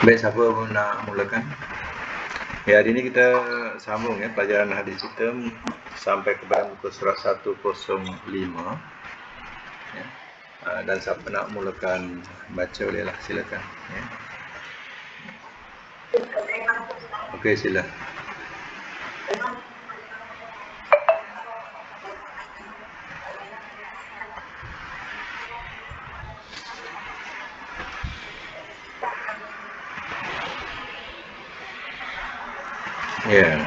Baik, siapa nak mulakan? Ya, hari ini kita sambung ya pelajaran hadis kita sampai kepada muka surat 105 ya. Dan siapa nak mulakan baca bolehlah, silakan ya. Okey, sila. Ya.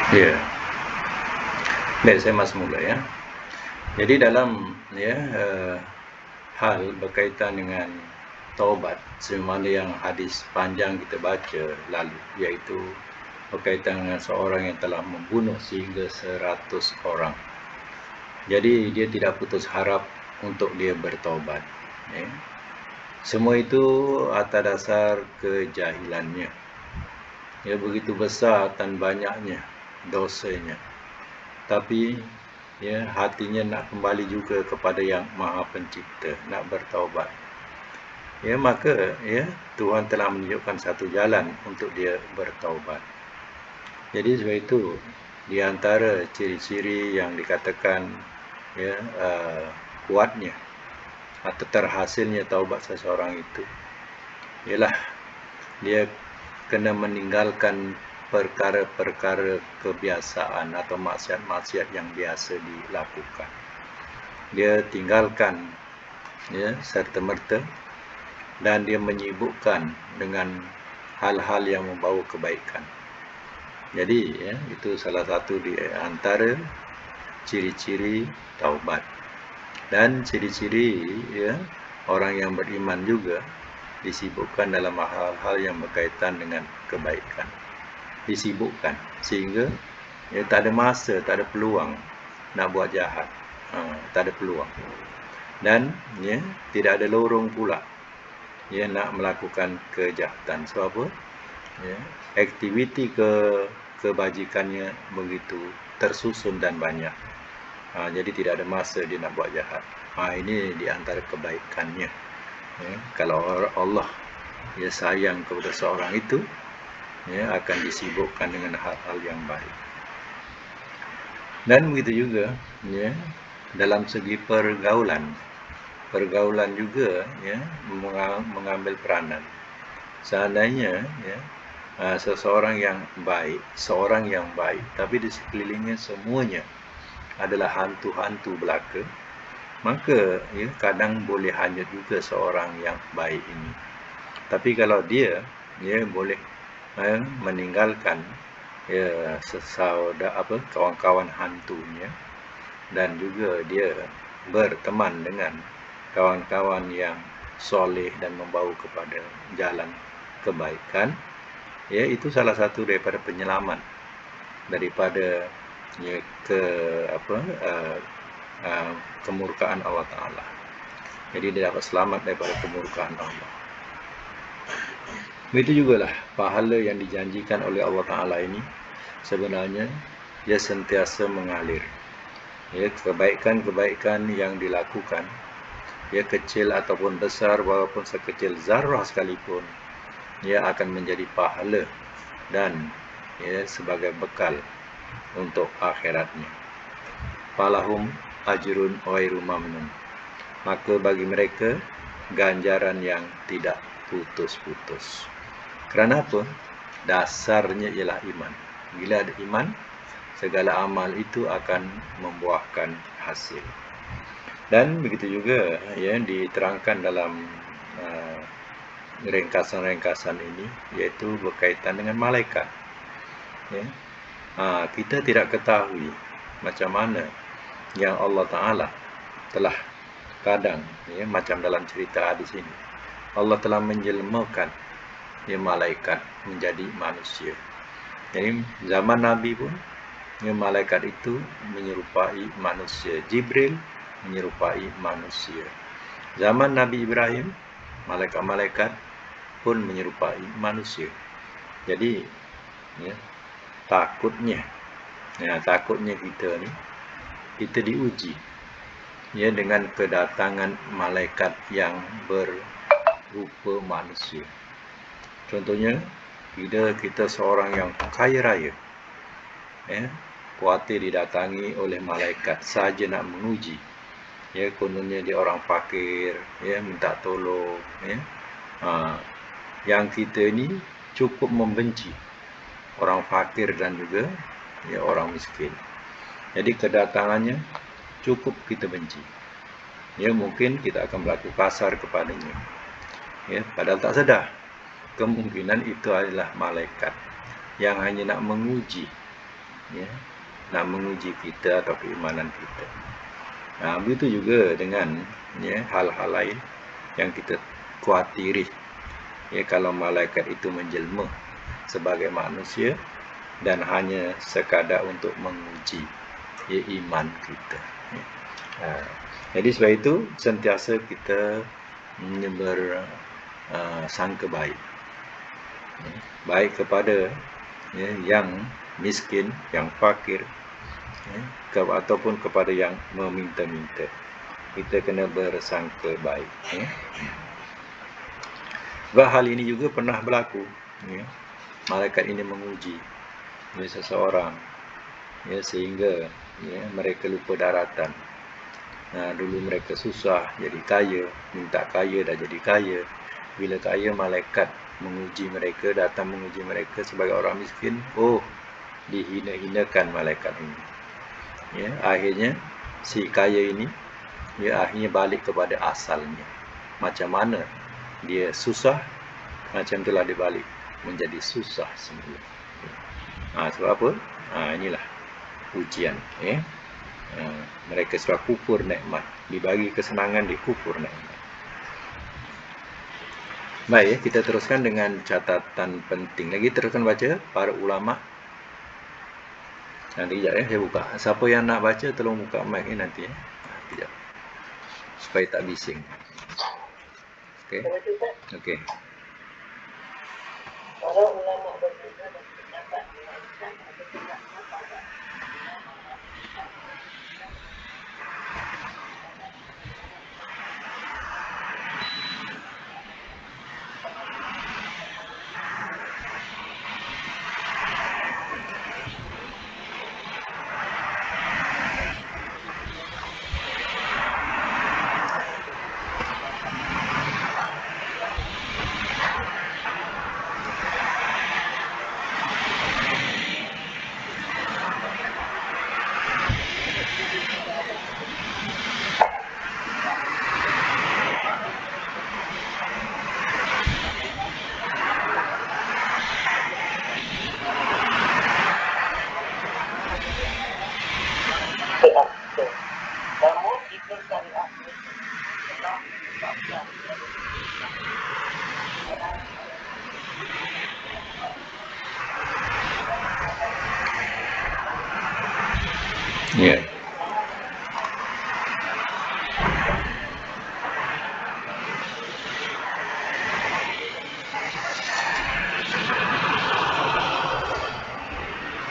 Ya. Baik, saya masuk mula ya. Jadi dalam hal berkaitan dengan taubat, sebagaimana yang hadis panjang kita baca lalu, iaitu berkaitan dengan seorang yang telah membunuh sehingga 100 orang. Jadi dia tidak putus harap untuk dia bertaubat. Ya. Semua itu atas dasar kejahilannya. Ya, begitu besar dan banyaknya dosanya. Tapi ya, hatinya nak kembali juga kepada yang Maha Pencipta, nak bertaubat. Ya, maka ya Tuhan telah menunjukkan satu jalan untuk dia bertaubat. Jadi sebab itu di antara ciri-ciri yang dikatakan ya kuatnya atau terhasilnya taubat seseorang itu ialah dia kena meninggalkan perkara-perkara kebiasaan atau maksiat-maksiat yang biasa dilakukan. Dia tinggalkan ya serta-merta dan dia menyibukkan dengan hal-hal yang membawa kebaikan. Jadi ya, itu salah satu di antara ciri-ciri taubat. Dan ciri-ciri ya orang yang beriman juga disibukkan dalam hal-hal yang berkaitan dengan kebaikan. Disibukkan sehingga ya tak ada masa, tak ada peluang nak buat jahat. Tak ada peluang. Dan ya tidak ada lorong pula ya nak melakukan kejahatan. Sebab apa? Ya, aktiviti kebajikannya begitu tersusun dan banyak. Jadi tidak ada masa dia nak buat jahat. Ini di antara kebaikannya. Ya, kalau Allah ya sayang kepada seorang itu, ya akan disibukkan dengan hal-hal yang baik. Dan begitu juga ya dalam segi pergaulan juga ya mengambil peranan. Seandainya ya seorang yang baik, tapi di sekelilingnya semuanya adalah hantu-hantu belaka, maka ya kadang boleh hanyut juga seorang yang baik ini. Tapi kalau dia ya boleh meninggalkan ya kawan-kawan hantunya dan juga dia berteman dengan kawan-kawan yang soleh dan membawa kepada jalan kebaikan, Ya, itu salah satu daripada penyelamat daripada ya, kemurkaan Allah Ta'ala. Jadi dia dapat selamat daripada kemurkaan Allah. Begitu juga lah pahala yang dijanjikan oleh Allah Ta'ala ini sebenarnya dia sentiasa mengalir. Ya, kebaikan-kebaikan yang dilakukan, ya kecil ataupun besar, walaupun sekecil zarrah sekalipun, ia akan menjadi pahala dan ya sebagai bekal untuk akhiratnya. Falahum ajrun ghairu mamnun. Maka bagi mereka ganjaran yang tidak putus-putus. Kerana apa? Dasarnya ialah iman. Bila ada iman, segala amal itu akan membuahkan hasil. Dan begitu juga ya diterangkan dalam ringkasan-ringkasan ini, yaitu berkaitan dengan malaikat. Ya. Kita tidak ketahui macam mana yang Allah Ta'ala telah kadang, ya, macam dalam cerita hadis ini, Allah telah menjelmakan ya, malaikat menjadi manusia. Jadi zaman Nabi pun ya, malaikat itu menyerupai manusia. Jibril menyerupai manusia. Zaman Nabi Ibrahim, malaikat-malaikat pun menyerupai manusia. Jadi ya, takutnya kita ni, kita diuji ya dengan kedatangan malaikat yang berupa manusia. Contohnya, kita seorang yang kaya raya, ya, khawatir didatangi oleh malaikat saja nak menguji. Ya, kononnya dia orang fakir, ya, minta tolong, ya. Yang kita ni cukup membenci orang fakir dan juga ya orang miskin. Jadi kedatangannya cukup kita benci. Ya, mungkin kita akan berlaku kasar kepadanya. Ya, padahal tak sedar kemungkinan itu adalah malaikat yang hanya nak menguji, ya, nak menguji kita atau keimanan kita. Begitu juga dengan ya, hal-hal lain yang kita khawatiri. Ya, kalau malaikat itu menjelma sebagai manusia dan hanya sekadar untuk menguji ya, iman kita. Ya. Jadi sebab itu sentiasa kita bersangka baik. Ya, baik kepada ya, yang miskin, yang fakir, ya, ataupun kepada yang meminta-minta. Kita kena bersangka baik. Ya. Sebab hal ini juga pernah berlaku. Ya. Malaikat ini menguji ya, seseorang ya, sehingga ya, mereka lupa daratan. Dulu mereka susah jadi kaya, minta kaya dah jadi kaya. Bila kaya, malaikat menguji mereka, datang menguji mereka sebagai orang miskin. Dihina-hinakan malaikat ini. Ya, akhirnya si kaya ini ya, akhirnya balik kepada asalnya. Macam mana dia susah, macam itulah dia balik menjadi susah semula. Sebab apa? Inilah ujian. Ya. Mereka sudah kufur nikmat, dibagi kesenangan, dikufur nikmat. Baik, ya, kita teruskan dengan catatan penting lagi. Teruskan baca para ulama. Nanti kejap ya, saya buka. Siapa yang nak baca tolong buka mic ni nanti ya. Kejap. Supaya tak bising. Okey. Okey. Para ulama berbeza berpendapat mengatakan ada tidaknya pada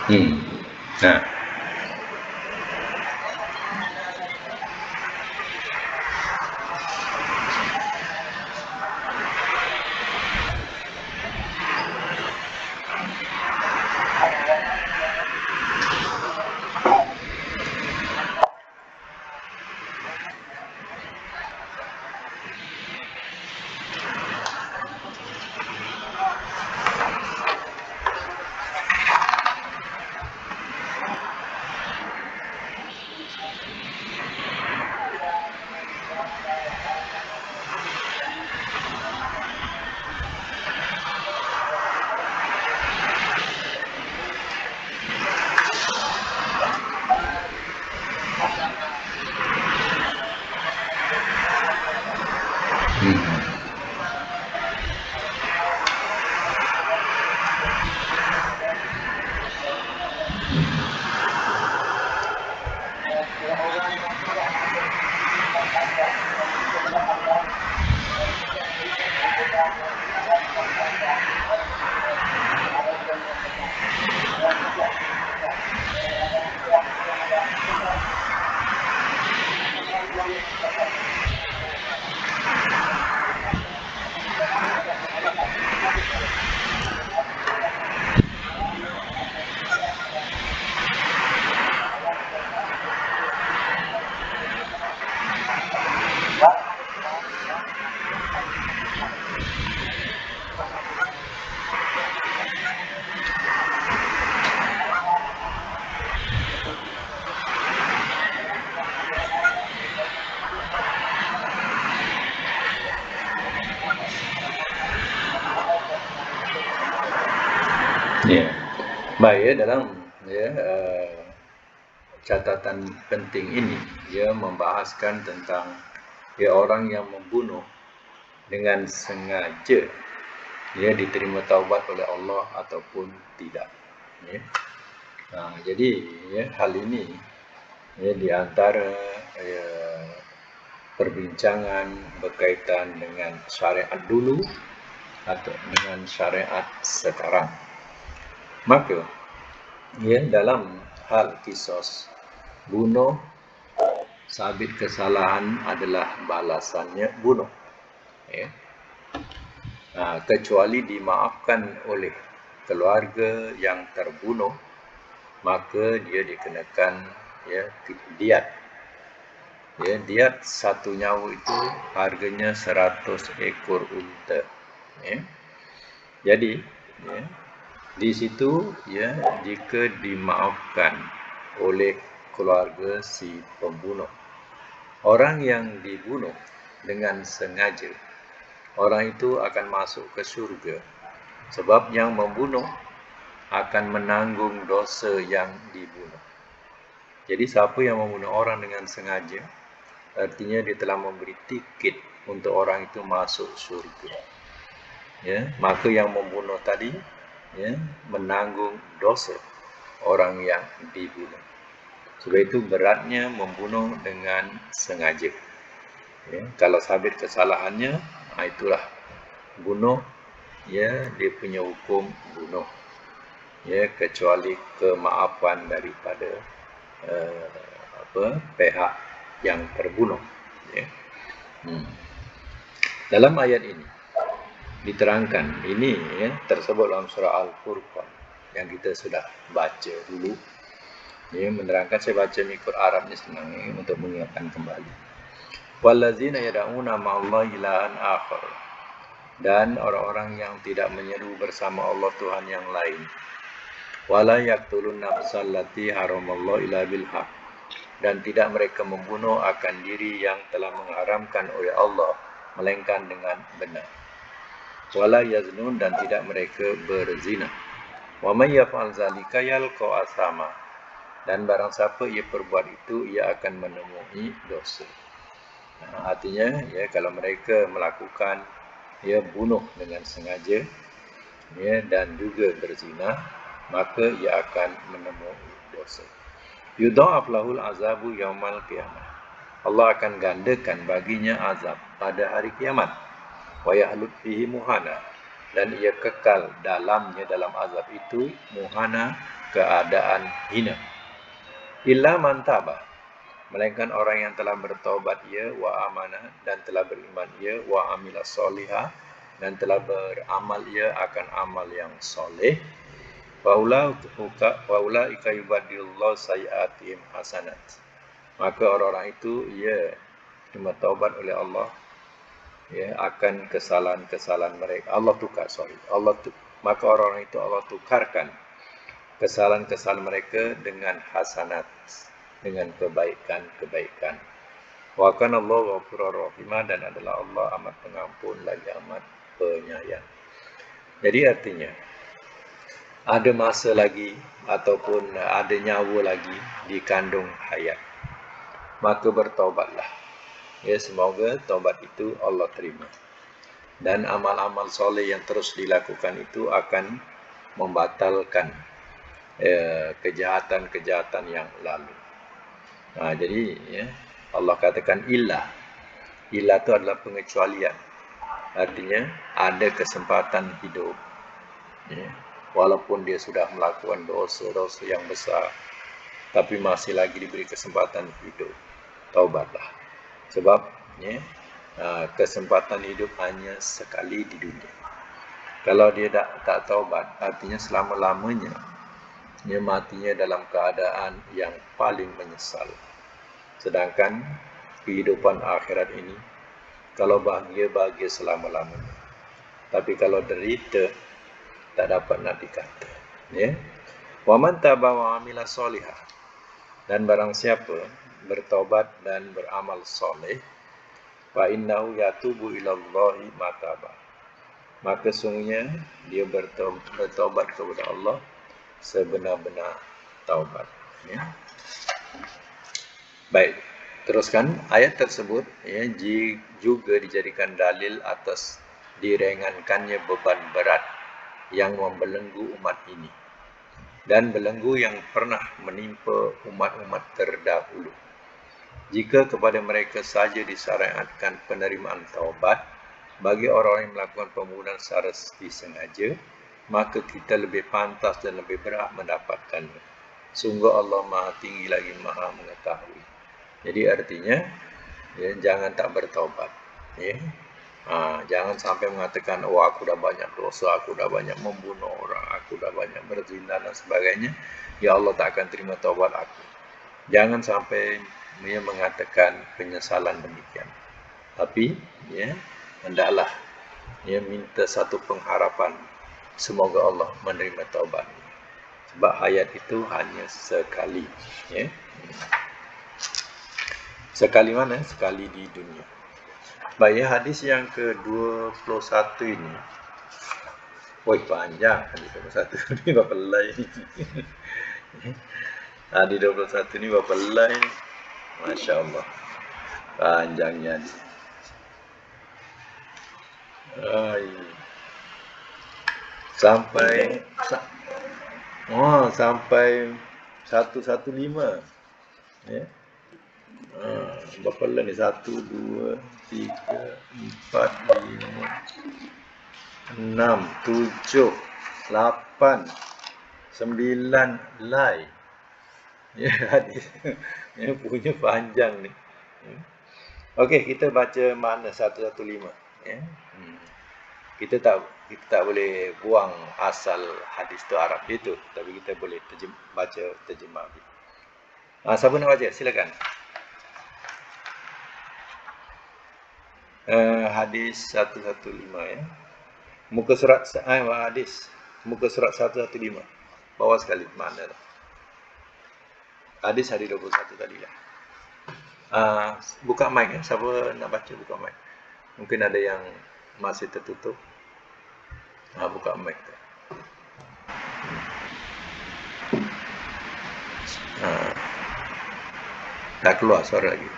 Nah, ya. Baik ya, dalam catatan penting ini dia membahaskan tentang orang yang membunuh dengan sengaja diterima taubat oleh Allah ataupun tidak. Jadi hal ini di antara perbincangan berkaitan dengan syariat dulu atau dengan syariat sekarang. Maka dalam hal kisos bunuh, sabit kesalahan adalah balasannya bunuh. Kecuali dimaafkan oleh keluarga yang terbunuh, maka dia dikenakan diat. Diat satu nyawa itu harganya 100 ekor unta. Jadi di situ jika dimaafkan oleh keluarga si pembunuh, orang yang dibunuh dengan sengaja, orang itu akan masuk ke syurga, sebab yang membunuh akan menanggung dosa yang dibunuh. Jadi siapa yang membunuh orang dengan sengaja, artinya dia telah memberi tiket untuk orang itu masuk syurga. Maka yang membunuh tadi menanggung dosa orang yang dibunuh. Sebab itu beratnya membunuh dengan sengaja. Kalau sabit kesalahannya, itulah bunuh, dia punya hukum bunuh. Kecuali kemaafan daripada pihak yang terbunuh. Dalam ayat ini diterangkan, ini tersebut dalam surah Al-Furqan yang kita sudah baca dulu. Menerangkan, saya baca mengikut Arabnya senang untuk mengingatkan kembali. Wallazina yad'una ma'allahi ilahan akhar, dan orang-orang yang tidak menyeru bersama Allah Tuhan yang lain. Wala yaqtulun nafsal lati haramallahu illa bil haq, dan tidak mereka membunuh akan diri yang telah mengharamkan oleh Allah melainkan dengan benar. Wala yaznun, dan tidak mereka berzina. Wa may yaf'al zalika yalqa asama, dan barang siapa ia perbuat itu, ia akan menemui dosa. Artinya kalau mereka melakukan bunuh dengan sengaja dan juga berzina, maka ia akan menemui dosa. Yudha'af lahul azabu yaumal qiyamah, Allah akan gandakan baginya azab pada hari kiamat. Wa yahlut fihi muhana, dan ia kekal dalamnya, dalam azab itu, muhana, keadaan hina. Illa man taba, melainkan orang yang telah bertaubat ia, wa amanah, dan telah beriman ia, wa amila solihah, dan telah beramal ia akan amal yang soleh. Faulaika yubadilullahu sayiatihim hasanat. Maka orang-orang itu ia terima taubat oleh Allah, ya, akan kesalahan-kesalahan mereka. Maka orang itu Allah tukarkan kesalahan-kesalahan mereka dengan hasanat, dengan kebaikan-kebaikan. Wa kana Allahu ghafurur rahim, dan adalah Allah amat pengampun lagi amat penyayang. Jadi artinya ada masa lagi ataupun ada nyawa lagi di kandung hayat, maka bertaubatlah. Ya, semoga taubat itu Allah terima. Dan amal-amal soleh yang terus dilakukan itu akan membatalkan kejahatan-kejahatan yang lalu. Jadi ya, Allah katakan illa. Illa itu adalah pengecualian. Artinya ada kesempatan hidup. Ya, walaupun dia sudah melakukan dosa-dosa yang besar, tapi masih lagi diberi kesempatan hidup. Taubatlah. Sebab ya, kesempatan hidup hanya sekali di dunia. Kalau dia tak taubat, artinya selama-lamanya dia matinya dalam keadaan yang paling menyesal. Sedangkan kehidupan akhirat ini, kalau bahagia selama-lamanya, tapi kalau derita tak dapat nak dikata. Ya. Wa man taba wa amila solihah, dan barang siapa bertobat dan beramal soleh, fa innahu yatubu ilallahi mataba, maka sungguhnya dia bertobat kepada Allah sebenar-benar taubat. Ya. Baik, teruskan ayat tersebut ya, juga dijadikan dalil atas diringankannya beban berat yang membelenggu umat ini dan belenggu yang pernah menimpa umat-umat terdahulu. Jika kepada mereka saja disyariatkan penerimaan taubat bagi orang yang melakukan pembunuhan secara disengaja, maka kita lebih pantas dan lebih berhak mendapatkannya. Sungguh Allah Maha Tinggi lagi Maha Mengetahui. Jadi artinya ya, jangan tak bertaubat. Ya. Jangan sampai mengatakan, oh aku dah banyak dosa, aku dah banyak membunuh orang, aku dah banyak berzina dan sebagainya, ya Allah tak akan terima taubat aku. Jangan sampai dia mengatakan penyesalan demikian. Tapi ya, hendaklah ya, minta satu pengharapan, semoga Allah menerima taubat. Sebab hayat itu hanya sekali. Ya. Sekali mana? Sekali di dunia. Baik, hadis yang ke-21 ini. Woi, panjang hadis 21 ini, berapa helai ini. Hadis 21 ini berapa helai ini. Masya Allah, panjangnya. Sampai 115. Ya. Berapa helai ni? 1, 2, 3, 4, 5, 6, 7, 8, 9 helai. Ya, hadis ini punya panjang ni. Okey, kita baca makna 115. Ya. Kita tak boleh buang asal hadis tu Arab itu, tapi kita boleh baca terjemah. Siapa nak baca? Silakan. Hadis 115 ya. Muka surat muka surat 115. Bawah sekali mana dah. Hadis 21 tadi lah. Buka mic ya. Siapa nak baca buka mic. Mungkin ada yang masih tertutup. Buka mic tu. Tak keluar suara lagi.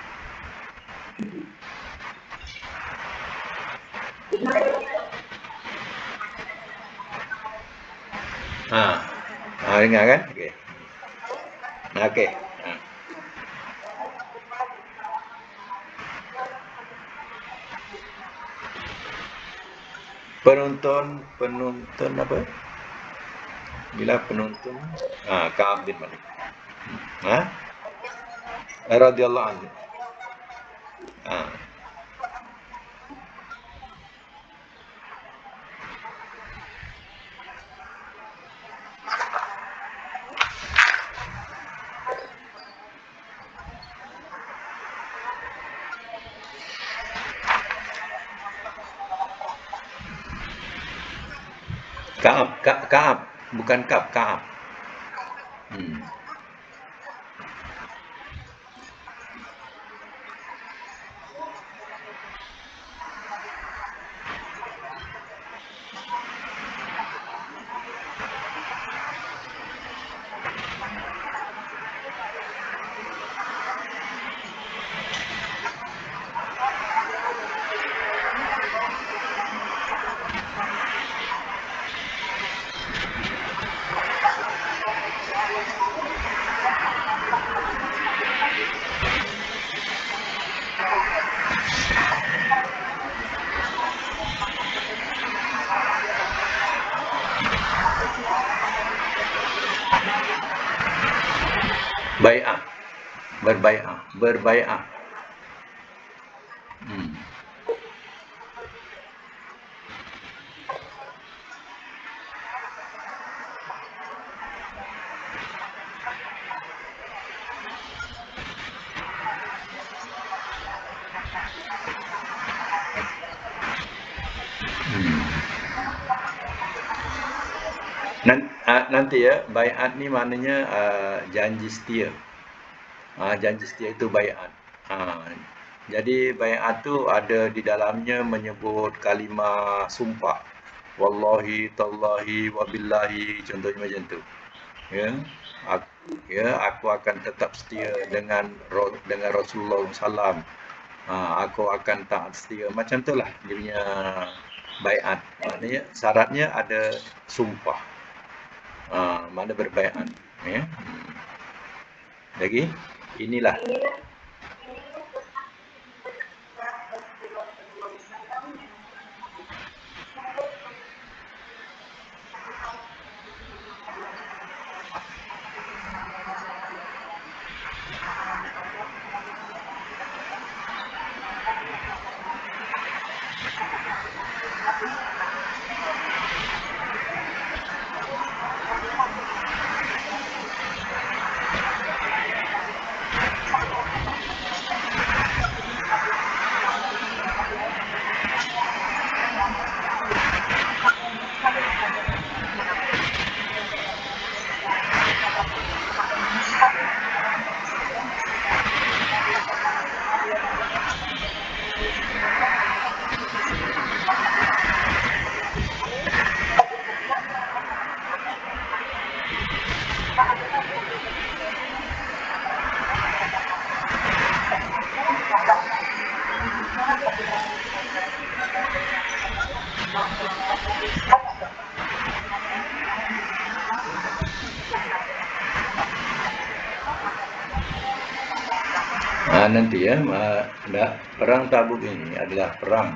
Dengar kan? Okey. Okey. Penonton apa? Bila penuntun Ka'ab bin Malik. Radhiyallahu anhu. Ah. Ka'ab, bukan Ka'ab. Hmm. Berbai'ah. Hmm. Nanti ya, bai'at ni maknanya janji setia. Janji setia itu bai'at. Jadi bai'at tu ada di dalamnya menyebut kalimah sumpah. Wallahi, tallahi, wabillahi, contohnya macam tu. Aku akan tetap setia dengan Rasulullah SAW. Aku akan taat setia. Macam itulah dia punya bai'at. Maknanya syaratnya ada sumpah. Mana berbai'at. Lagi, inilah. Nanti ya, perang Tabuk ini adalah perang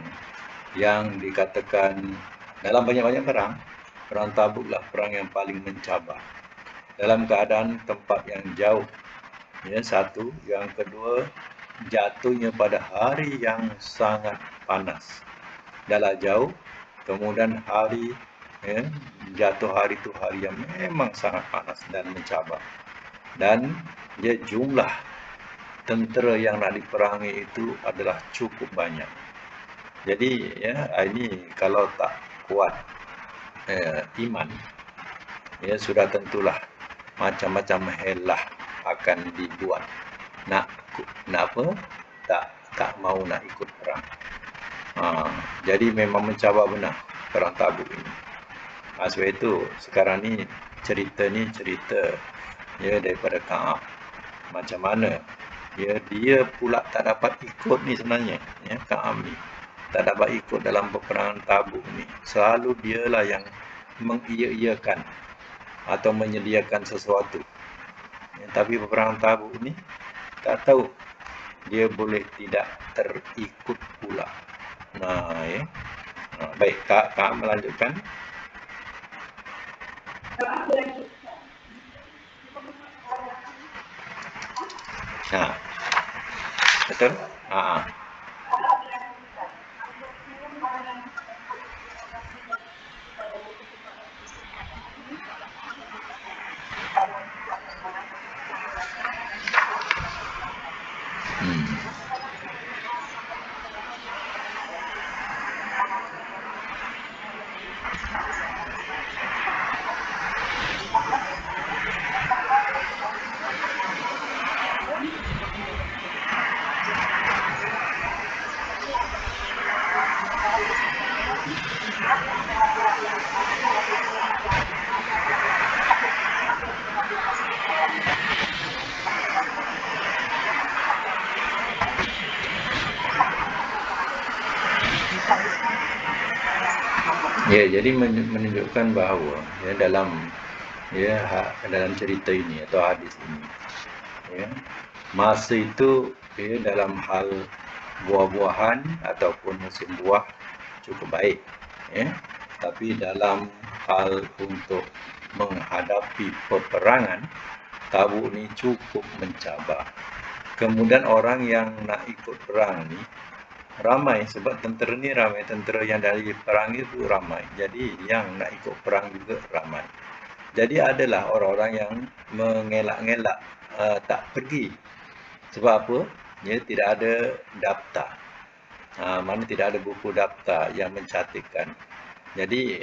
yang dikatakan dalam banyak-banyak perang Tabuklah perang yang paling mencabar. Dalam keadaan tempat yang jauh, ya, satu. Yang kedua, jatuhnya pada hari yang sangat panas. Dalam jauh, kemudian hari, jatuh hari itu hari yang memang sangat panas dan mencabar. Dan dia jumlah tentera yang nak diperangi itu adalah cukup banyak. Jadi ya, ini kalau tak kuat iman, ya sudah tentulah macam-macam helah akan dibuat. Nak apa? Tak mau nak ikut perang. Jadi memang mencabar benar perang Tabuk ini. Sebab itu sekarang ni cerita ya daripada Ka'ab. Macam mana ya dia pula tak dapat ikut ni sebenarnya, ya, Ka'ab ni tak dapat ikut dalam peperangan Tabuk ni. Selalu dialah yang mengiya-iyakan atau menyediakan sesuatu. Ya, tapi peperangan Tabuk ni tak tahu dia boleh tidak terikut pula. Ya. Baik, Kak melanjutkan. Ha, betul? Ha. Hmm. Ya, jadi menunjukkan bahawa ya dalam cerita ini atau hadis ini, ya, masa itu ya, dalam hal buah-buahan ataupun musim buah cukup baik, ya. Tapi dalam hal untuk menghadapi peperangan, Tabuk ni cukup mencabar. Kemudian orang yang nak ikut perang ni ramai, sebab tentera ni ramai, tentera yang dari perang itu ramai. Jadi yang nak ikut perang juga ramai. Jadi adalah orang-orang yang mengelak-ngelak tak pergi. Sebab apa? Ya, tidak ada daftar. Mana tidak ada buku daftar yang mencatatkan. Jadi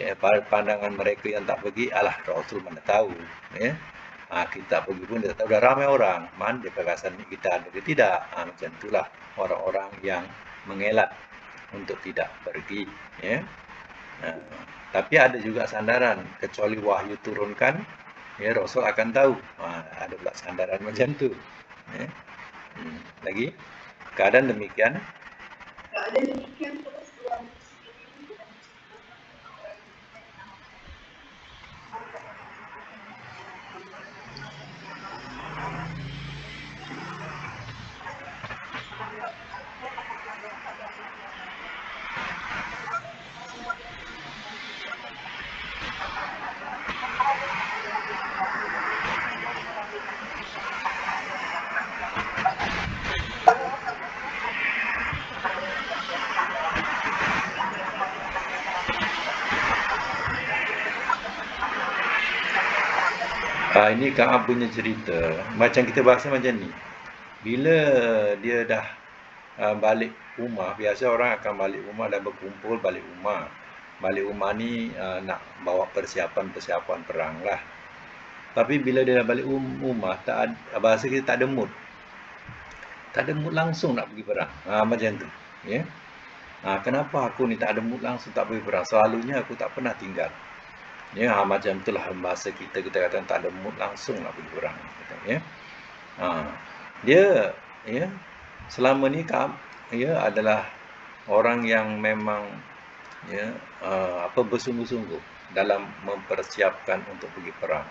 pandangan mereka yang tak pergi, alah Rasul mana tahu, ya. Kita pergi pun dia tak tahu, dah ramai orang. Mana dia perasaan kita ada ke tidak? Macam itulah orang-orang yang mengelak untuk tidak pergi, ya. Tapi ada juga sandaran, kecuali wahyu turunkan, ya Rasul akan tahu. Ada pula sandaran macam tu, ya. Lagi keadaan demikian. Keadaan demikian terus Tuhan Ini Kak punya cerita. Macam kita bahasa macam ni. Bila dia dah balik rumah, biasa orang akan balik rumah dan berkumpul balik rumah. Balik rumah ni nak bawa persiapan perang lah. Tapi bila dia dah balik rumah, bahasa kita tak ada mood. Tak ada mood langsung nak pergi perang. Macam tu. Ya. Kenapa aku ni tak ada mood langsung tak pergi perang? Selalunya aku tak pernah tinggal. Ya, macam itulah bahasa kita kata tak ada mood langsung nak pergi perang. Ya. Dia ya selama ni ya adalah orang yang memang ya bersungguh-sungguh dalam mempersiapkan untuk pergi perang.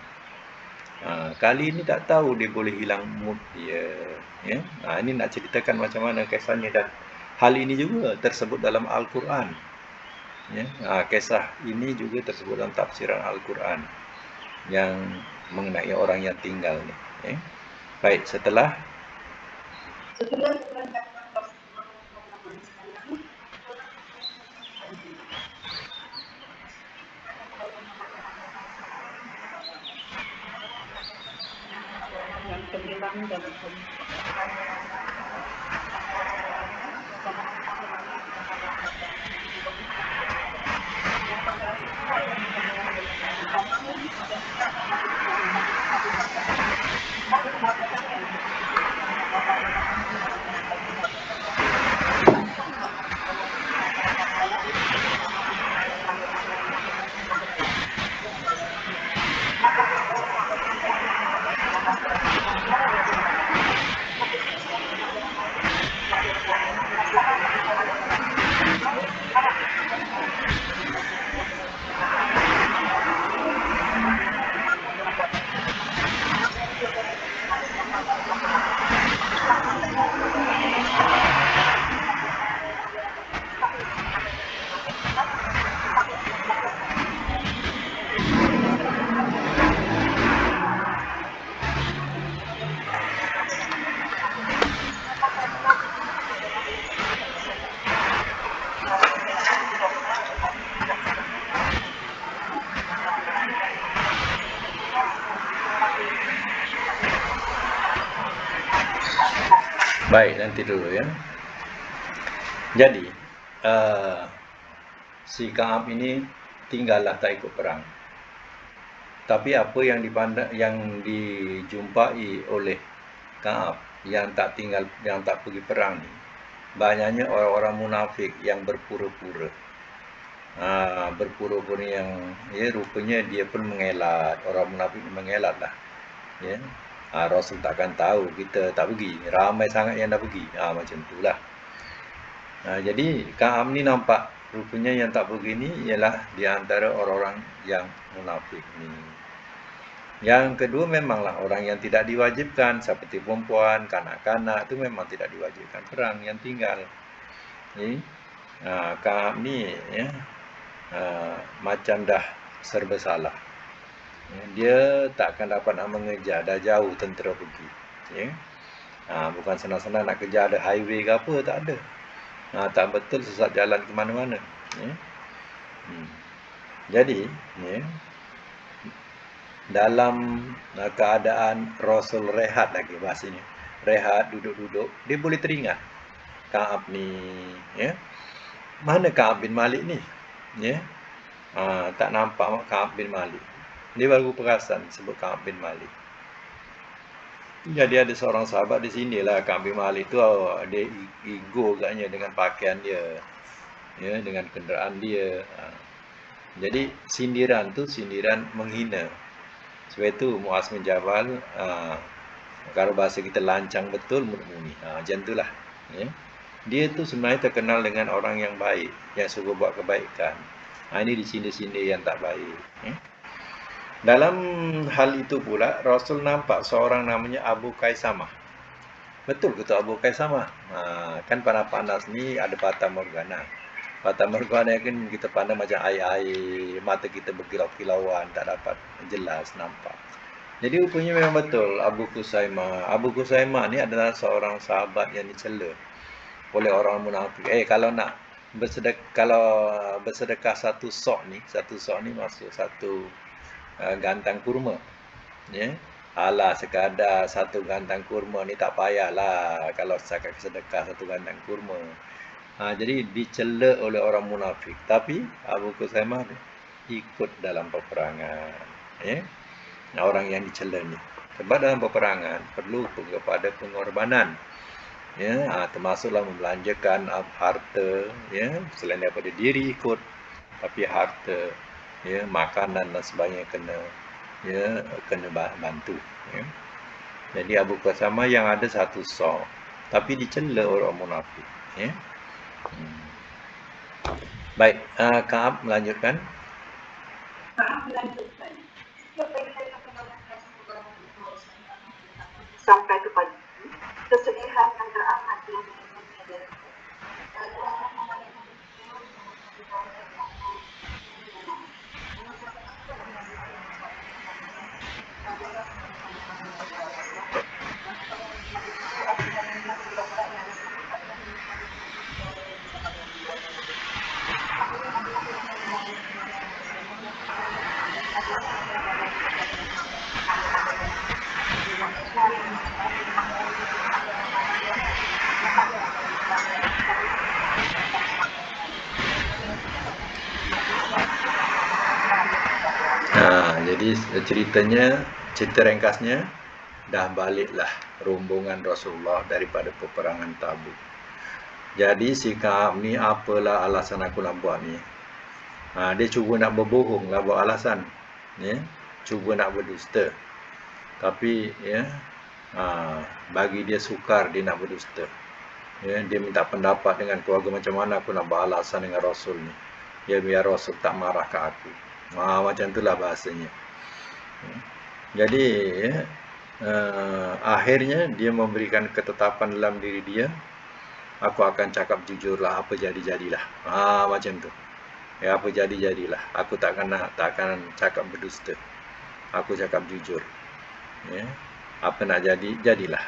Kali ini tak tahu dia boleh hilang mood dia, ya. Ini nak ceritakan macam mana kisahnya, dan hal ini juga tersebut dalam Al-Quran. Ya, kisah ini juga tersebut dalam tafsiran Al-Quran yang mengenai orang yang tinggal ni. Ya. Baik, setelah Tuhan yang tenggelam dalam Baik, nanti dulu ya. Jadi si Ka'ab ini tinggallah tak ikut perang. Tapi apa yang dijumpai oleh Ka'ab yang tak pergi perang ni, banyaknya orang-orang munafik yang berpura-pura. Berpura-pura yang rupanya dia pun mengelat, orang munafik mengelat lah. Ya. Rasul takkan tahu kita tak pergi, ramai sangat yang dah pergi. Macam itulah. Jadi Ka'ab ni nampak rupanya yang tak pergi ni ialah di antara orang-orang yang munafik ni. Yang kedua memanglah orang yang tidak diwajibkan seperti perempuan, kanak-kanak tu memang tidak diwajibkan perang yang tinggal. Ka'ab ni ya, macam dah serba salah. Dia tak akan dapat nak mengejar, dah jauh tentera pergi. Bukan senang-senang nak kejar ada highway ke apa, tak ada. Tak betul sesat jalan ke mana-mana. Jadi dalam keadaan Rasul rehat lagi bahasanya, rehat, duduk-duduk, dia boleh teringat Ka'ab ni, mana Ka'ab bin Malik ni, tak nampak Ka'ab bin Malik. Dia baru perasan sebut Ka'ab bin Malik. Jadi ada seorang sahabat di sinilah Ka'ab bin Malik tu, dia ego agaknya dengan pakaian dia, dengan kenderaan dia. Jadi sindiran tu sindiran menghina. Sebab itu Muaz bin Jabal, kalau bahasa kita lancang betul, murni. Macam itulah. Dia tu sebenarnya terkenal dengan orang yang baik, yang suka buat kebaikan. Ini disindir-sindir yang tak baik. Dalam hal itu pula, Rasul nampak seorang namanya Abu Qaisamah. Betul ke tu Abu Qaisamah? Kan panas-panas ni ada Fata Morgana. Fata Morgana kan kita pandang macam air-air, mata kita berkilau-kilauan, tak dapat jelas nampak. Jadi rupanya memang betul Abu Qaisamah. Abu Qaisamah ni adalah seorang sahabat yang dicela oleh orang munafik. Kalau nak bersedekah satu sok ni masuk satu gantang kurma. Alah, sekadar satu gantang kurma ni tak payahlah kalau setakat sedekah satu gantang kurma. Jadi dicela oleh orang munafik. Tapi Abu Qaisamah ikut dalam peperangan. Orang yang dicela ni. Sebab dalam peperangan perlu kepada pengorbanan. Termasuklah membelanjakan harta, selain daripada diri ikut, tapi harta, makanan dan sebagainya kena bantu. Jadi Abu Qaisamah yang ada satu sok, tapi dicela orang munafik. Baik, Ka'ab melanjutkan. Sampai kepada kesedihan yang teramat yang Jadi cerita ringkasnya, dah baliklah rombongan Rasulullah daripada peperangan Tabuk. Jadi si Ka'ab ni, apalah alasan aku nak buat ni. Dia cuba nak berbohong lah, buat alasan. Cuba nak berdusta. Tapi bagi dia sukar dia nak berdusta. Dia minta pendapat dengan keluarga, macam mana aku nak beralasan dengan Rasul ni. Biar Rasul tak marah ke aku. Macam itulah bahasanya. Jadi akhirnya dia memberikan ketetapan dalam diri dia, aku akan cakap jujurlah, apa jadi-jadilah. Macam tu. Apa jadi-jadilah. Aku tak akan cakap berdusta. Aku cakap jujur. Apa nak jadi, jadilah.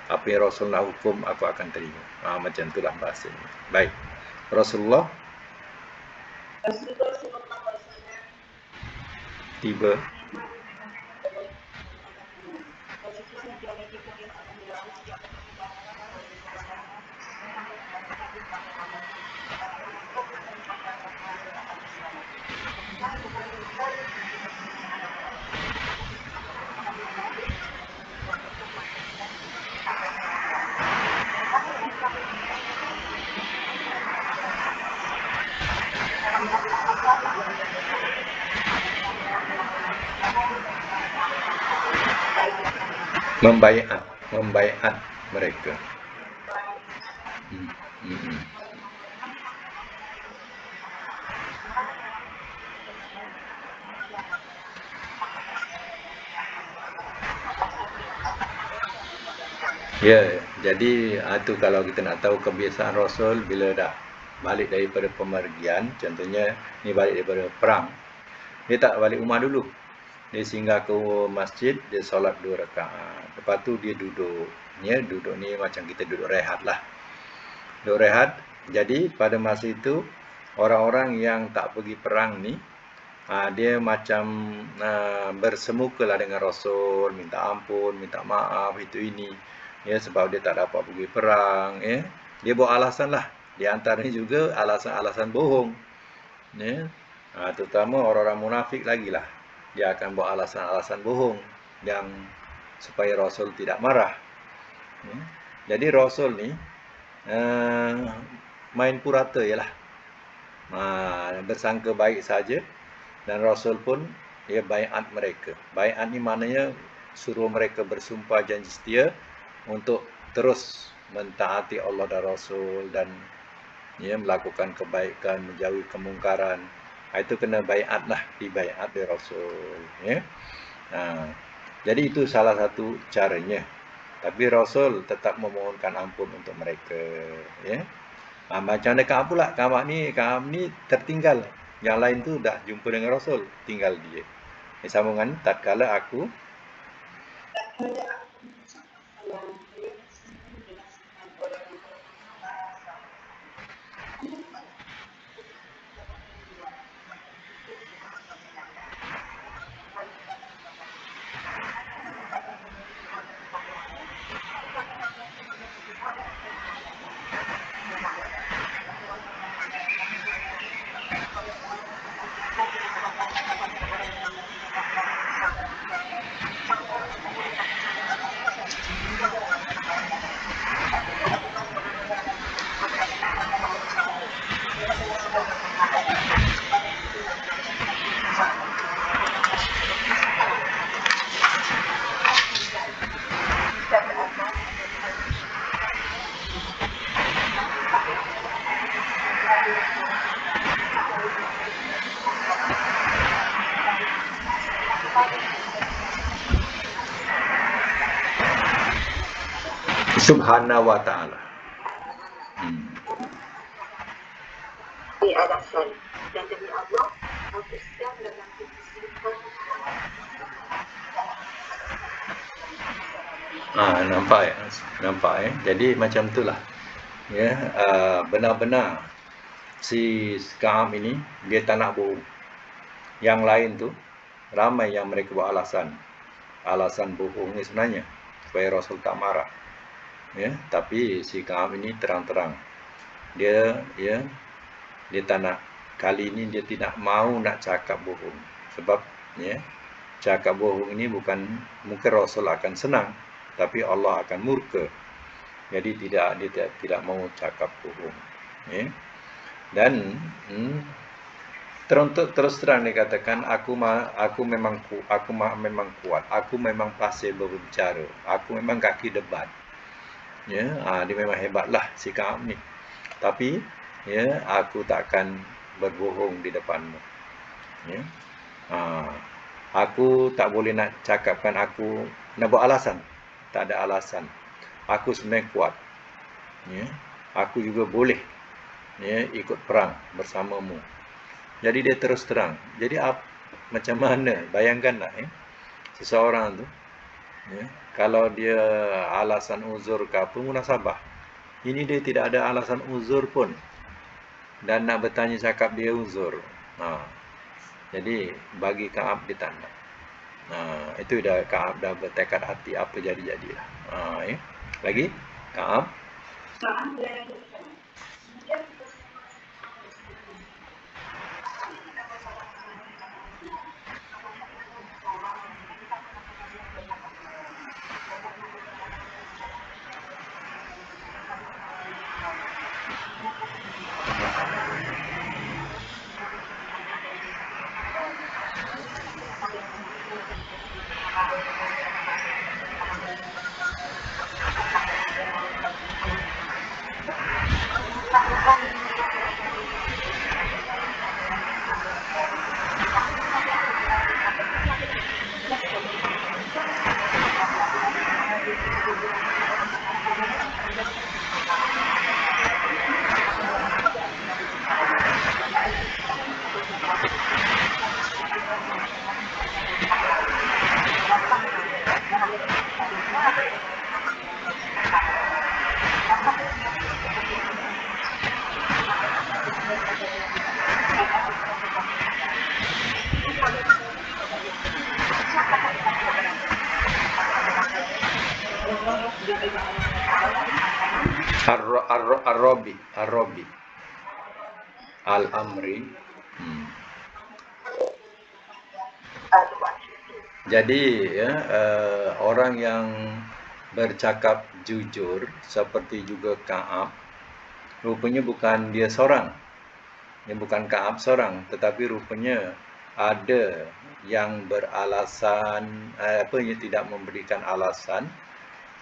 Apa yang Rasul nak hukum, aku akan terima. Macam itulah bahasanya. Baik. Rasulullah tiba. Membaiat mereka. Hmm. Hmm. Ya, jadi itu kalau kita nak tahu kebiasaan Rasul bila dah balik daripada pemergian, contohnya ni balik daripada perang, dia tak balik rumah dulu. Dia singgah ke masjid, dia solat 2 rakaat. Lepas tu dia duduk. Ya, duduk ni macam kita duduk rehat lah. Duduk rehat. Jadi pada masa itu orang-orang yang tak pergi perang ni, dia macam bersemukalah dengan Rasul, minta ampun, minta maaf, itu ini. Ya, sebab dia tak dapat pergi perang. Ya. Dia buat alasan lah. Di antaranya juga alasan-alasan bohong. Ya. Terutama orang-orang munafik lagi lah. Dia akan buat alasan-alasan bohong yang supaya Rasul tidak marah. Ya. Jadi Rasul ni main purata ialah. Bersangka baik saja. Dan Rasul pun dia baiat mereka. Baiat ni maknanya suruh mereka bersumpah janji setia untuk terus mentaati Allah dan Rasul dan melakukan kebaikan, menjauhi kemungkaran. Itu kena baiat lah, dibaiat oleh Rasul. Ya. Jadi itu salah satu caranya. Tapi Rasul tetap memohonkan ampun untuk mereka. Ya. Macam mana Ka'ab pula? Ka'ab ni tertinggal. Yang lain tu dah jumpa dengan Rasul, tinggal dia. Sambungan tatkala aku Subhanahu wa ta'ala. Alasan dan demi Allah aku sedang dalam kesibukan. Nampak. Jadi macam itulah. Ya, benar-benar si Ka'ab ini dia tak nak bohong. Yang lain tu ramai yang mereka buat alasan bohong ni sebenarnya supaya Rasul tak marah. Ya, tapi si Ka'ab ini terang-terang dia tak nak, kali ini dia tidak mau nak cakap bohong. Sebab cakap bohong ini bukan mungkin Rasul akan senang, tapi Allah akan murka. Jadi dia tidak mau cakap bohong. Ya. Dan terus terang dia katakan aku memang kuat, aku memang pasir berbicara, aku memang kaki debat. Ya, dia memang hebatlah si Ka'ab ni. Tapi aku takkan berbohong di depanmu. Ya. Aku tak boleh nak cakapkan aku nak buat alasan. Tak ada alasan. Aku sebenarnya kuat. Ya. Aku juga boleh ikut perang bersamamu. Jadi dia terus terang. Jadi macam mana? Bayangkanlah seseorang tu kalau dia alasan uzur ke apa, munasabah. Ini dia tidak ada alasan uzur pun. Dan nak bertanya cakap dia uzur. Jadi bagi Ka'ab dia tak nak. Itu dah Ka'ab dah bertekad hati apa jadi-jadilah. Lagi Ka'ab. Ar-Rabi Al-Amri. Jadi ya, orang yang bercakap jujur seperti juga Ka'ab, rupanya bukan dia seorang. Dia bukan Ka'ab seorang, tetapi rupanya ada yang beralasan yang tidak memberikan alasan,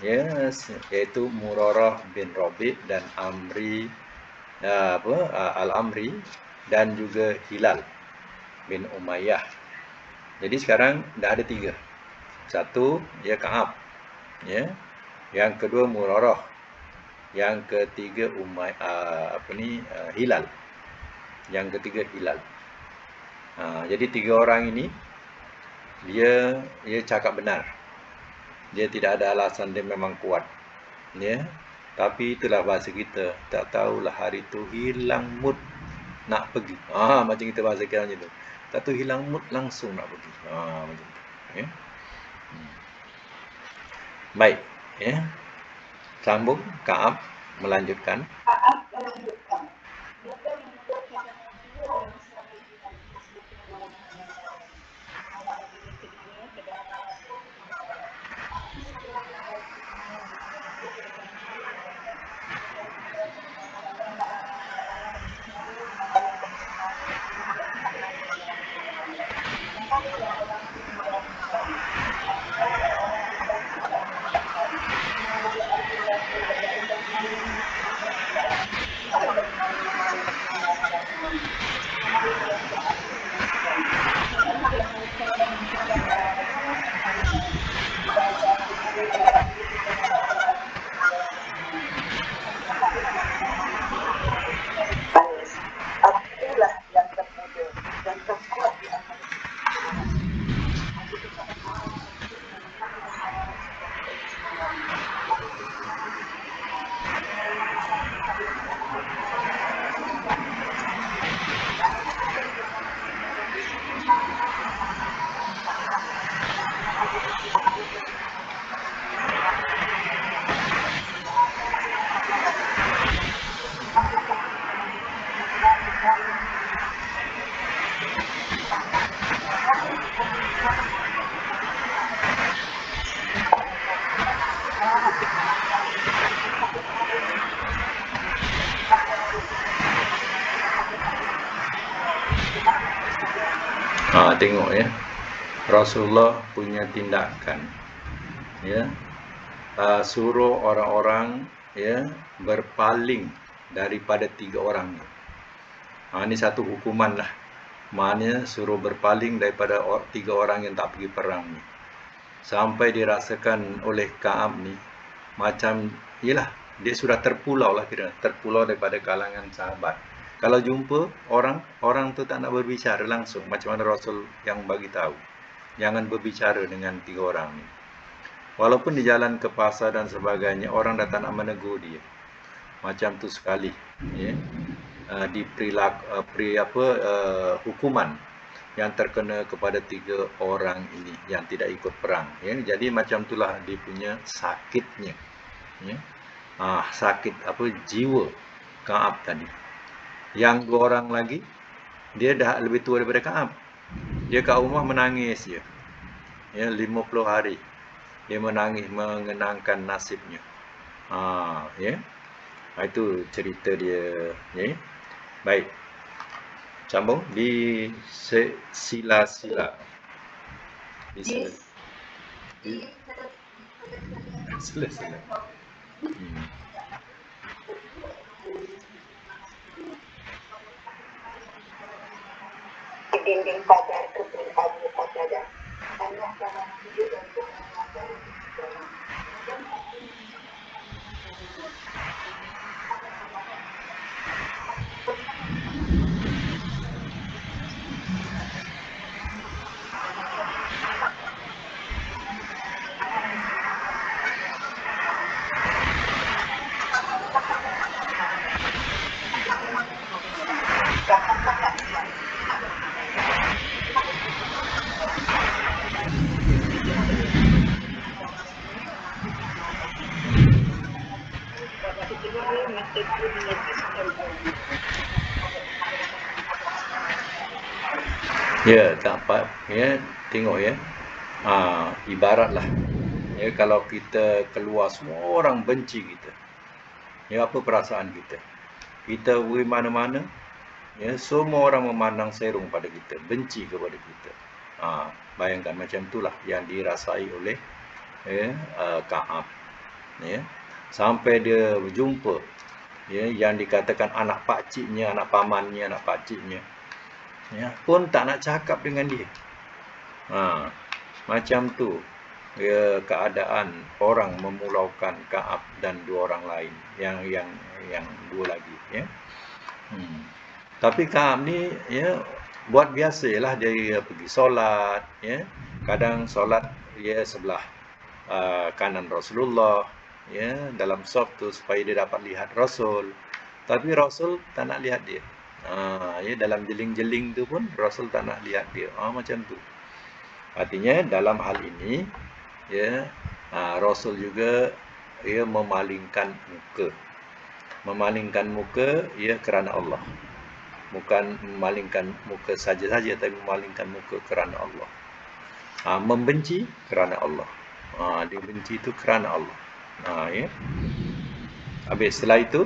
ya, yaitu Murarah bin Rabi' dan Amri Al-Amri dan juga Hilal bin Umayyah. Jadi sekarang dah ada 3. Satu dia Ka'ab, ya. Yang kedua Murarah. Yang ketiga Hilal. Yang ketiga Hilal. Jadi 3 orang ini dia cakap benar. Dia tidak ada alasan, dia memang kuat. Ya. Tapi itulah bahasa kita, tak tahulah hari itu hilang mood nak pergi. Macam kita bahasa kita macam tu. Tak tahu hilang mood langsung nak pergi. Macam tu. Ya. Baik, ya. Sambung Ka'ab melanjutkan. Tengok ya, Rasulullah punya tindakan, ya, suruh orang-orang ya berpaling daripada 3 orang ni. Ini satu hukuman lah. Maknanya suruh berpaling daripada 3 orang yang tak pergi perang ni. Sampai dirasakan oleh Ka'ab ni macam, yelah, dia sudah terpulau lah, kira terpulau daripada kalangan sahabat. Kalau jumpa orang tu tak nak berbicara langsung, macam mana Rasul yang bagi tahu, jangan berbicara dengan 3 orang ni. Walaupun di jalan ke pasar dan sebagainya, orang dah tak nak menegur dia. Macam tu sekali, ya. Hukuman yang terkena kepada 3 orang ini yang tidak ikut perang, ya. Jadi macam itulah dia punya sakitnya, ya. Sakit jiwa Ka'ab tadi. Yang 2 orang lagi, dia dah lebih tua daripada Ka'ab. Dia kat rumah menangis je, ya, 50 hari dia menangis mengenangkan nasibnya. Ya. Itu cerita dia, ya. Baik. Sambung di sila-sila. Di sila-sila. Dinding pagar keberadaan pagar banyak dalam video dan Ya, dapat ya, tengok ya. Ibaratlah ya, kalau kita keluar semua orang benci kita. Ya, apa perasaan kita? Kita pergi mana-mana, ya, semua orang memandang serong pada kita, benci kepada kita. Bayangkan macam itulah yang dirasai oleh Ka'ab. Ya. Sampai dia berjumpa ya, yang dikatakan anak pakciknya, anak pamannya, anak pakciknya, ya, pun tak nak cakap dengan dia. Macam tu ya, keadaan orang memulaukan Ka'ab dan dua orang lain, yang dua lagi ya. Tapi Ka'ab ni ya buat biasalah, dia pergi solat ya. Kadang solat dia sebelah kanan Rasulullah ya, dalam saf tu supaya dia dapat lihat Rasul. Tapi Rasul tak nak lihat dia. Ya, dalam jeling-jeling tu pun Rasul tak nak lihat dia. Macam tu. Artinya dalam hal ini ya, Rasul juga ia memalingkan muka. Memalingkan muka ya kerana Allah. Bukan memalingkan muka saja-saja, tapi memalingkan muka kerana Allah. Membenci kerana Allah. Dia benci itu kerana Allah. Ya. Habis setelah itu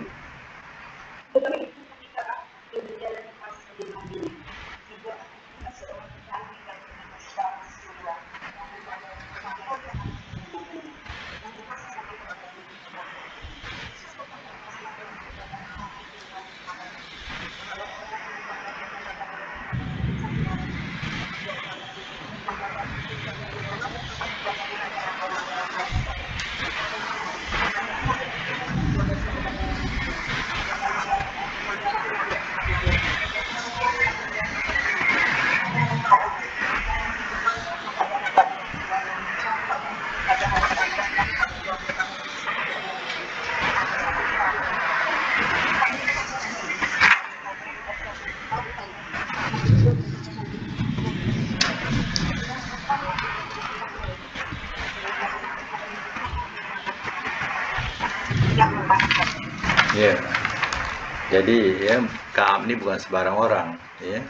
ya. Jadi ya, Ka'ab ni bukan sebarang orang ya.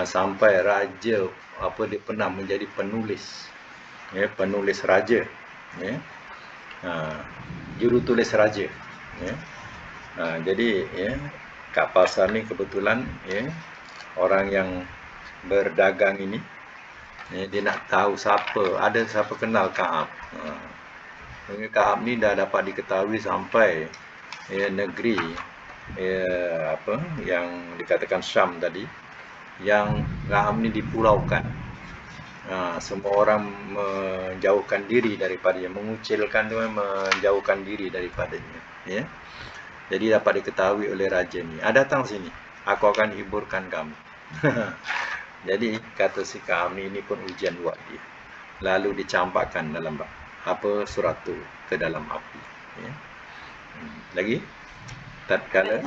Sampai raja dia pernah menjadi penulis ya, penulis raja ya. Juru tulis raja ya. Jadi ya, kat pasar ni kebetulan ya, orang yang berdagang ini ya, dia nak tahu siapa kenal Ka'ab. Ka'ab ni dah dapat diketahui sampai ya, negeri ya, yang dikatakan Syam tadi, yang Ka'ab ni dipulaukan. Semua orang menjauhkan diri daripadanya, mengucilkan dia, menjauhkan diri daripadanya ya. Jadi dapat diketahui oleh raja ni, datang sini, aku akan hiburkan kamu. Jadi kata si Ka'ab ni pun ujian buat dia. Lalu dicampakkan dalam surat tu ke dalam api ya. Lagi tatkala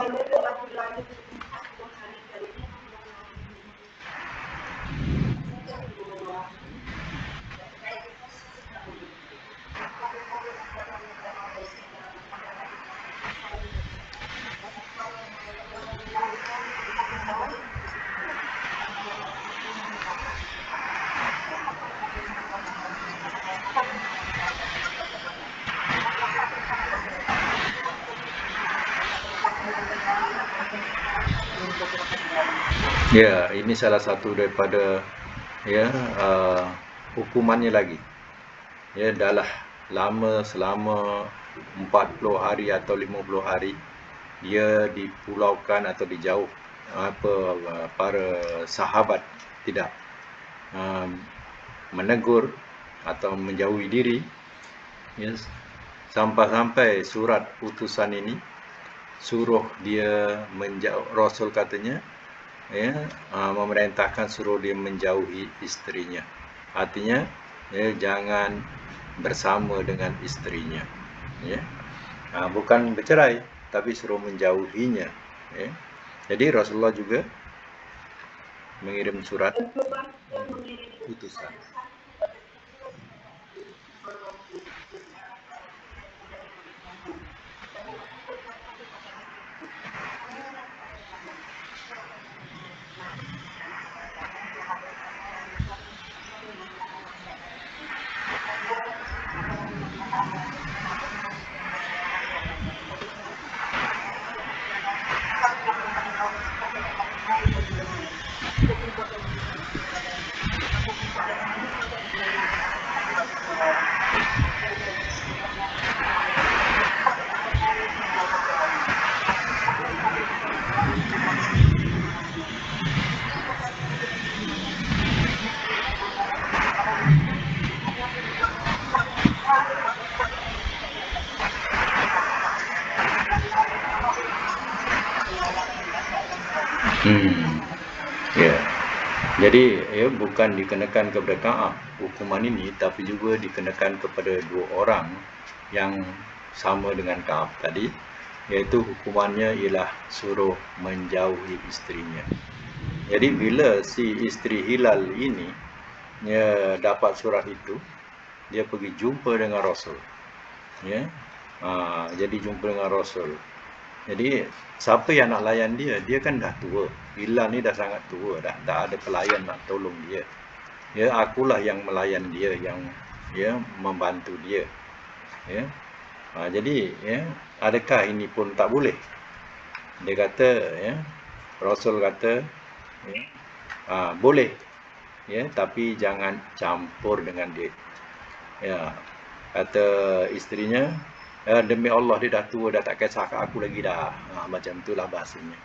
ya, ini salah satu daripada ya hukumannya lagi. Ya, dah lama, selama 40 hari atau 50 hari dia dipulaukan atau dijauh para sahabat tidak menegur atau menjauhi diri ya, sampai surat utusan ini suruh dia menjauh. Rasul katanya ya, memerintahkan suruh dia menjauhi istrinya. Artinya ya, jangan bersama dengan istrinya ya. Bukan bercerai, tapi suruh menjauhinya ya. Jadi Rasulullah juga mengirim surat utusan. Ya. Jadi bukan dikenakan kepada Ka'ab hukuman ini, tapi juga dikenakan kepada dua orang yang sama dengan Ka'ab tadi, iaitu hukumannya ialah suruh menjauhi isterinya. Jadi bila si isteri Hilal ini dapat surat itu, dia pergi jumpa dengan Rasul. Jadi jumpa dengan Rasul. Jadi siapa yang nak layan dia? Dia kan dah tua. Hilal ni dah sangat tua, dah tak ada pelayan nak tolong dia. Akulah yang melayan dia, yang membantu dia. Jadi adakah ini pun tak boleh? Dia kata, Rasul kata, boleh, tapi jangan campur dengan dia. Kata isterinya, demi Allah dia dah tua, dah tak kisah kat aku lagi dah. Macam itulah bahasanya.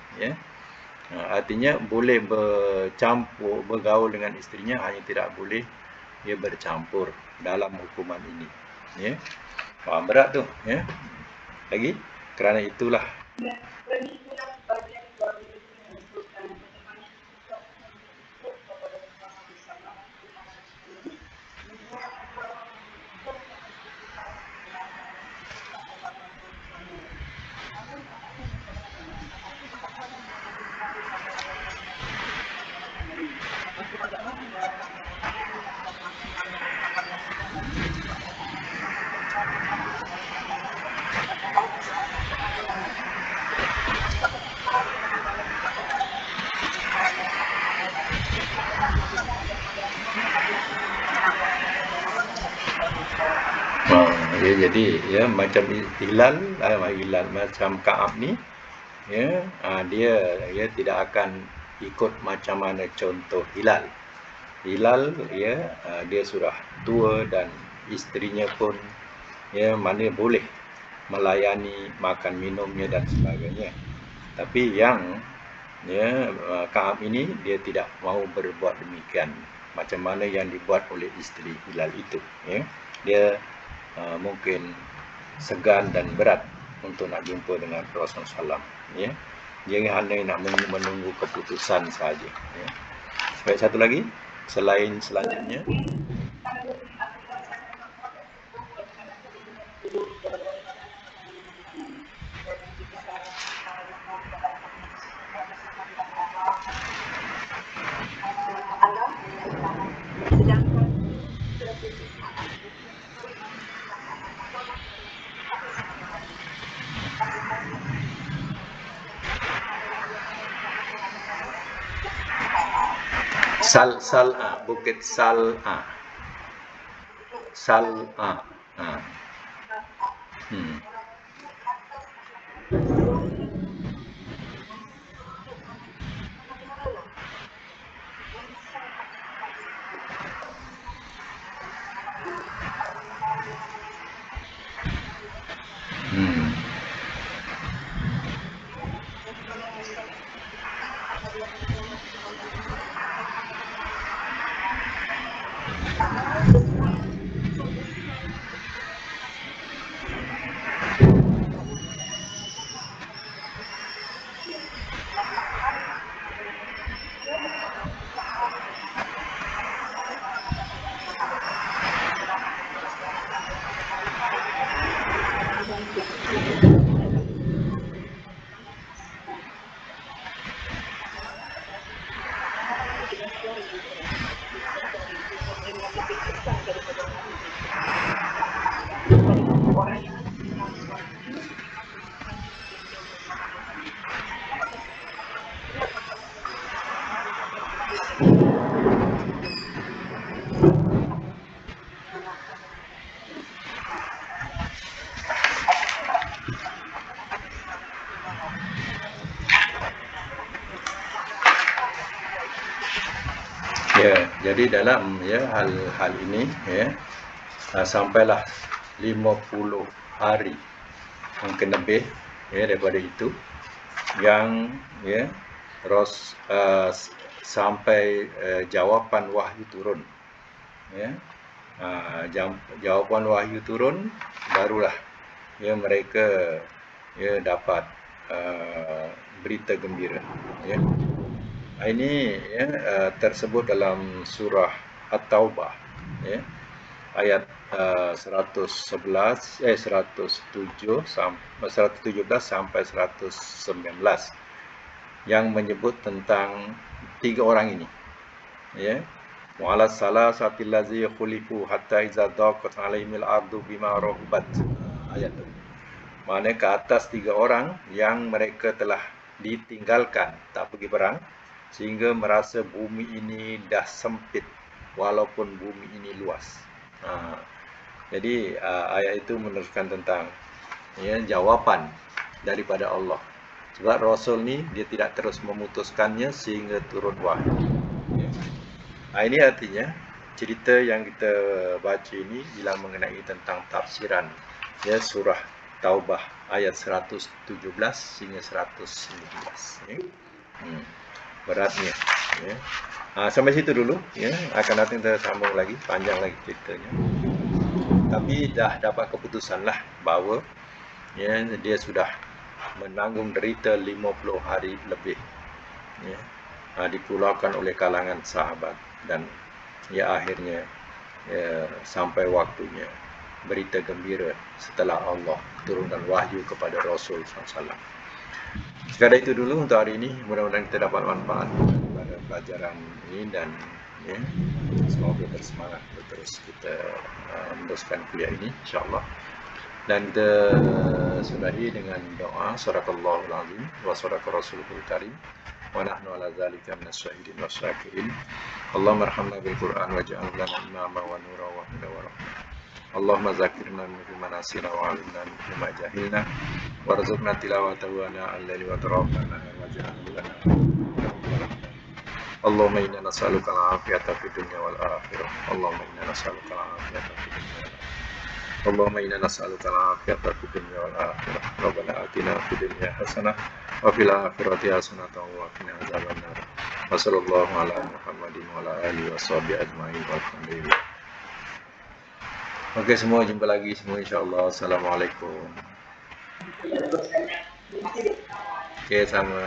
Artinya boleh bercampur, bergaul dengan isterinya, hanya tidak boleh bercampur dalam hukuman ini. Berat tu. Lagi kerana itulah. Jadi macam Hilal macam Ka'ab ni, dia tidak akan ikut macam mana contoh Hilal. Dia sudah tua dan isterinya pun mana boleh melayani makan minumnya dan sebagainya. Tapi yang Ka'ab ini dia tidak mahu berbuat demikian macam mana yang dibuat oleh isteri Hilal itu. Dia mungkin segan dan berat untuk nak jumpa dengan Rasulullah SAW. Dia hanya nak menunggu keputusan saja. Baik, satu lagi selain selanjutnya. Bukit Sal'a. Jadi dalam hal ini sampailah 50 hari, mungkin lebih daripada itu, yang sampai jawapan wahyu turun. Jawapan wahyu turun, barulah mereka dapat berita gembira. Ini ya, tersebut dalam surah At-Taubah ya, ayat 117 sampai 119 yang menyebut tentang 3 orang ini ya. Wa'ala salasatil ladzi khulifu hatta idza daqat 'alaihimul ardu bima rahubat. Ayat itu. Maknanya ke atas 3 orang yang mereka telah ditinggalkan, tak pergi perang, sehingga merasa bumi ini dah sempit walaupun bumi ini luas. Jadi ayat itu meneruskan tentang ya, jawapan daripada Allah. Sebab Rasul ni dia tidak terus memutuskannya sehingga turun wahyu. Ya. Ini artinya cerita yang kita baca ini ialah mengenai tentang tafsiran ya, surah Taubah ayat 117 hingga 119 ya. Beratnya ya. Sampai situ dulu ya. Akan datang kita sambung lagi, panjang lagi ceritanya. Tapi dah dapat keputusan lah bahawa ya, dia sudah menanggung derita 50 hari lebih ya, dipulaukan oleh kalangan sahabat, dan ya akhirnya ya, sampai waktunya berita gembira setelah Allah turunkan wahyu kepada Rasul SAW. Sekadar itu dulu untuk hari ini. Mudah-mudahan kita dapat manfaat pada pelajaran ini, dan ya, semoga bersemangat terus kita meneruskan kuliah ini insyaAllah. Dan kita sudahi dengan doa Sadaqallahul Azim wa sadaqa Rasulul Karim wa nahnu ala zalika minasyahidin wasyakirin. Allahumma arhamna bil Qur'an waj'al lana imama wa nura wa huda wa rahmah. Allahumma zakirna mimma nasina wa alimna mimma jahilna warzuqna tilawatahu ana al-laili wa tarafana waj'alhu lana. Allahumma inna nas'aluka al-afiyata fid dunya wal akhirah. Allahumma inna nas'aluka al-afiyata fid dunya wal akhirah. Allahumma inna nas'aluka al-afiyata fid dunya wal akhirah. Rabbana atina fid dunya hasanah wa fil akhirati hasanah wa qina adzabannar. Wa sallallahu ala Muhammadin wa ala alihi washabihi ajmain walhamdulillah. Oke, semua jumpa lagi semua insyaAllah. Assalamualaikum. Oke, sama.